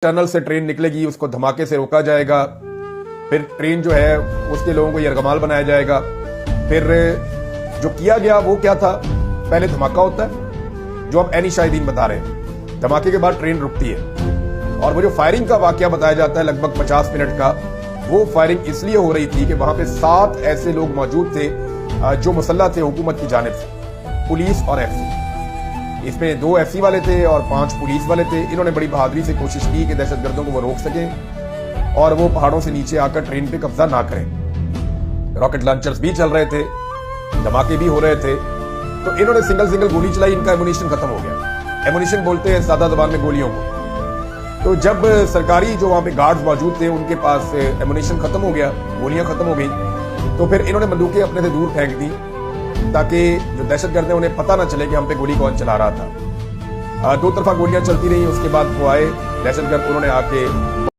Tunnel से train निकलेगी उसको धमाके से रोका जाएगा, फिर ट्रेन जो है उसके लोगों को यरगमाल बनाया जाएगा। फिर जो किया गया वो क्या था, पहले धमाका होता है जो हम एनी शाहिदीन बता रहे हैं, धमाके के बाद ट्रेन रुकती है और वो जो फायरिंग का वाकया बताया जाता है लगभग 50 मिनट का, वो फायरिंग इसलिए हो रही थी कि वहां पे 7 ऐसे लोग मौजूद थे जो मुसल्लह थे हुकूमत की जानिब से, पुलिस और एफसी। इसमें 2 एफसी वाले थे और 5 पुलिस वाले थे। इन्होंने बड़ी बहादुरी से कोशिश की कि दहशतगर्दों को वो रोक सकें और वो पहाड़ों से नीचे आकर ट्रेन पे कब्जा ना करें। रॉकेट लॉन्चर्स भी चल रहे थे, धमाके भी हो रहे थे, तो इन्होंने सिंगल गोली चलाई, इनका एमुनिशन खत्म हो गया। एमुनिशन बोलते हैं सादा जबान में गोलियों को। तो जब सरकारी जो वहां पे गार्ड्स मौजूद थे उनके पास एमुनिशन खत्म हो गया, गोलियां खत्म हो गई, तो फिर इन्होंने बंदूकें अपने से दूर फेंक दी ताकि जो दहशतगर्द हैं उन्हें पता ना चले कि हम पे गोली कौन चला रहा था। 2 तरफा गोलियां चलती रही, उसके बाद वो आए दहशतगर्द, उन्होंने आके